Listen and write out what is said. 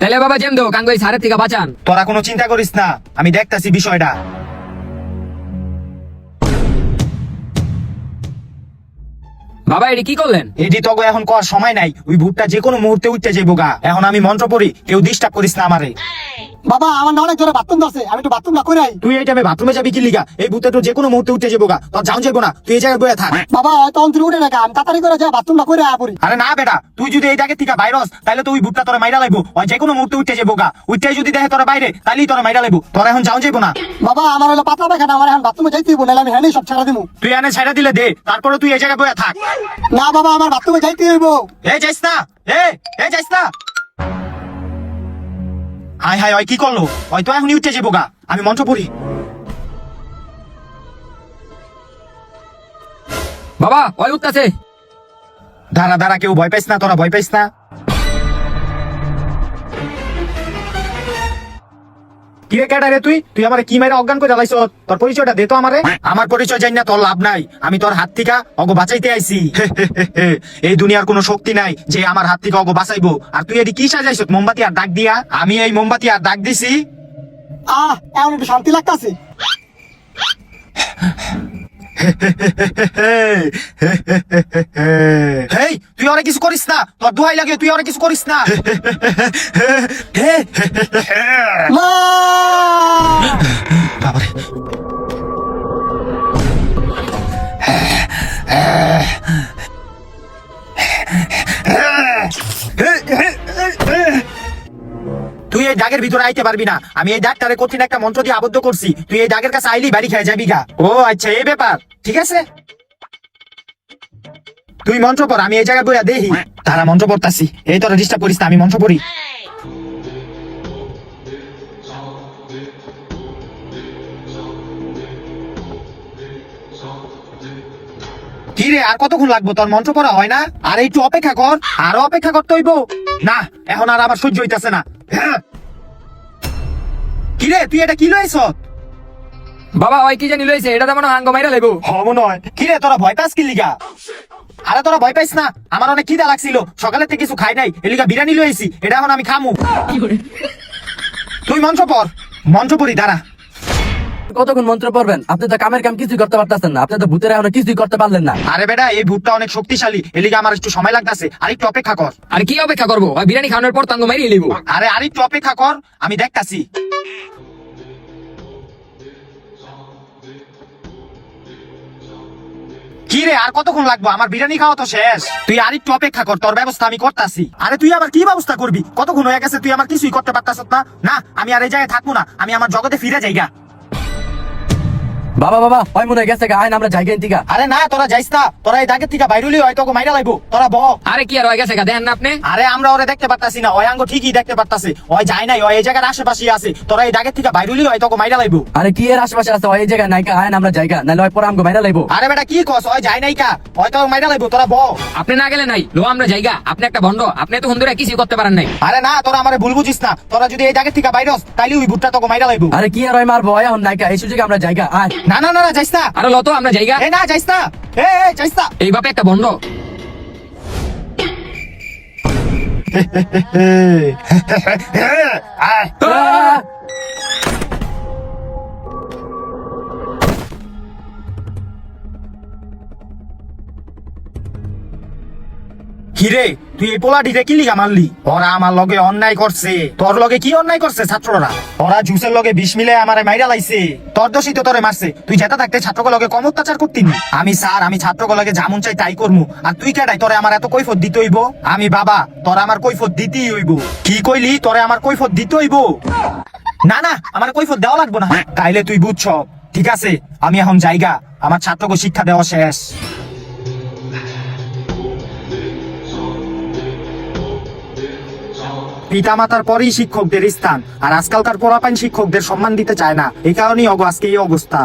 তাহলে বাবা যেম দো কাঙ্গো এই সারের থেকে বাঁচান। তোরা কোনো চিন্তা করিস না, আমি দেখতাছি বিষয়টা। বাবা এটি কি করলেন? এটি তো এখন কর সময় নাই, ওই ভূতটা যে কোনো মুহূর্তে উঠতে যাইবো গা। এখন আমি মন্ত্র পড়ি, কেউ ডিস্টার্ব করিস না আমারে। বাবা আমার না অনেক জোরে বাথরুম আছে, আমি একটু বাথরুম না করে আই। তুই এই টাইমে বাথরুমে যাবি কি লিগা? এই ভূতে তো যে কোনো মুহূর্তে উঠতে যাবো গা, তোর যাও যাবো না, তুই এই জায়গায় বয়ে থাক। বাবা হয়তো অন্তরে উঠে না, আমি তাড়াতাড়ি করে যাই বাথরুম না করে আয়া পড়ি। আরে না বেটা, তুই যদি এই জায়গা থেকে বাইরস তাহলে তো ওই ভূতটা তোরা মাইরা লাগবো। ওই যে কোনো মুহূর্তে উঠতে যাবো গা, উঠতে যদি দেখে তোরা বাইরে তাহলেই তোরা মাইরা লাগবো। তোরা এখন যাও যাবো না। বাবা আমার হলো পাতলা পায়খানা, আমার এখন বাথরুমে যাইতে হইব, নাহলে আমি হ্যাঁ সব ছাড়া দিমু। তুই এনে ছাইড়া দিলে দে, তারপরে তুই এই জায়গায় বয়ে থাক। না বাবা আমার বাথরুমে যাইতে হইব। এই যাইস না, এই যাইস না। হাই হাই, ওই কি করলো? ওই তো এখনই উঠতে যাবো গা, আমি মন্ত্র পড়ি। বাবা ওই উঠতেছে। দাঁড়া দাঁড়া, কেউ ভয় পাইস না, তোরা ভয় পাইস না। কিরে কেডা রে তুই? তুই আমারে কি মাইরা অজ্ঞান করে জ্বালাইছ? তোর পরিচয়টা দে তো আমারে। আমার পরিচয় জানি না তোর লাভ নাই, আমি তোর হাত থেকে অগো বাঁচাইতে আইছি। এই দুনিয়ার কোনো শক্তি নাই যে আমার হাত থেকে অগো বাঁচাইবো। আর তুই এটি কি সাজাইছ? মোমবাতি আর ডাক দিয়া? আমি এই মোমবাতি আর ডাক দিছি। এখন একটু শান্তি লাগতাছে। হেই তুই অনেক কিছু করিস না, তোর দোহাই লাগে, তুই অনেক কিছু করিস না। মা! বাবারে, তুই এই দাগের ভিতরে আইতে পারবি না। আমি এই দাগটারে কঠিন একটা মন্ত্র দিয়ে আবদ্ধ করছি, তুই এই দাগের কাছে আইলি বাড়ি খেয়ে যাবি গা। ও আচ্ছা, এই ব্যাপার, ঠিক আছে। তুই মন্ত্র পড়, আমি এই জায়গায় বইয়া দেখি। তারা মন্ত্র পড়তাছি, এই তোরা ডিস্টার্ব করিস না, আমি মন্ত্র পড়ি। কি রে, আর কতক্ষণ লাগবো? তোর মন্ত্র পড়া হয় না? আর একটু অপেক্ষা কর, আরো অপেক্ষা করতে হইব। না এখন আর আমার সহ্য হইতাছে না। কি রে, তুই এটা কি লইছ? বাবা ওই কি জানি লইছে, এটা তো মনে হয় আঙ্গো মাইরা লেবো। মনে হয়। কি রে, তোরা ভয় পাস কি লিগা? আরে তোরা ভয় পাইস না, আমার অনেক খিদা লাগছিল, সকালে থেকে কিছু খাই নাই, এলিগা বিরিয়ানি লইছি, এটা এখন আমি খামু। তুই মন্ত্র পড়। মন্ত্র পড়ি, দাঁড়া। কতক্ষণ মন্ত্র পড়বেন? আপনি তো কামের কাম কিছুই করতে পারতেছেন না, আপনি তো ভূতের এখনো কিছুই করতে পারলেন না। আরে বেটা, এই ভূতটা অনেক শক্তিশালী, এলিগা আমার একটু সময় লাগতেছে, আর একটু অপেক্ষা কর। আর কি অপেক্ষা করবো? ওই বিরিয়ানি খাওয়ানোর পর তো আঙ্গো মাইরিয়ে লেবো। আরে আর একটু অপেক্ষা কর, আমি দেখতাছি। কি রে, আর কতক্ষণ লাগবো? আমার বিরিয়ানি খাওয়া তো শেষ। তুই আর একটু অপেক্ষা কর, তোর ব্যবস্থা আমি করতাছি। আরে তুই আবার কি ব্যবস্থা করবি? কতক্ষণ হয়ে গেছে, তুই আমার কিছুই করতে পারতাস না। না, আমি আর এই জায়গায় থাকবো না, আমি আমার জগতে ফিরে যাইগা। বাবা বাবা ওই মনে হয় গেছে গা, আইন আমরা যাই গেন টিকা। আরে না, তোরা যাইস না, তোরা এই দাগের থেকে বাইরুলি হয়তো মাইরা লাগবো, তোরা বহ। আরে কি আর হয়ে গেছে গা, দেখেন না আপনি? আরে আমরা ওরে দেখতে পারতাছি না, ওই আঙ্গ ঠিকই দেখতে পারতাছে, ওই যায় নাই, ওই এই জায়গার আশেপাশে আছে, তোরা এই দাগের থেকে বাইরুলি হয়তো মাইরা লাগবো। আরে কি এর আশেপাশে আছে, ওই জায়গায় নাইকা, আইন আমরা যাইগা, নাহলে ওই পরে আমগো মাইরা লাইবো। আরে বেটা কি কস, ওই যায় নাই কা, হয়তো মাইরা লাগবো, তোরা বহ। আপনি না গেলে নাই লো, আমরা জায়গা। আপনি একটা ভন্ড, আপনি তো ধরে কিছু করতে পারেন নাই। আরে না, তোরা আমারে ভুল বুঝিস না, তোরা যদি এই জায়গা থেকে বাইরস তাইলে ওই ভুট্টা তোকে মাইরা লাগবো। আরে কি আর ওই মারবো, ওই এখন নাইকা, এই সুযোগে আমরা যাইগা। আয় না না না, যাইস না। আরে লো তো আমরা জায়গা। এ না, যাইস না, যাইস না। এই বাপে একটা ভন্ড। আয়। আহ! কিরে, তুই এই পোলাটিরে কি লিগা মারলি? ওরা আমার লগে অন্যায় করছে। তোর লগে কি অন্যায় করছে ছাত্ররা? ওরা জুসের লগে বিষ মিলে আমারে মাইরা লাইছে। তোর দোষই তো তোরে মারছে। তুই যেটা থাকতে ছাত্রকে লগে কম অত্যাচার করতিনি। আমি স্যার, আমি ছাত্রকে লগে যেমন চাই তাই করমু। আর তুই কেডাই তোরে আমার এত কৈফত দিতে হইব? আমি বাবা, তোরা আমার কৈফত দিতেই হইব। কি কইলি? তোরে আমার কৈফত দিতে হইব? না না, আমার কৈফত দেওয়া লাগবো না। তাইলে তুই বুঝছ, ঠিক আছে, আমি এখন জায়গা, আমার ছাত্রকে শিক্ষা দেওয়া শেষ। পিতামাতার পরেই শিক্ষকদের স্থান, আর আজকালকার পোলাপাইন শিক্ষকদের সম্মান দিতে চায় না, এই কারণেই আজকে এই অবস্থা।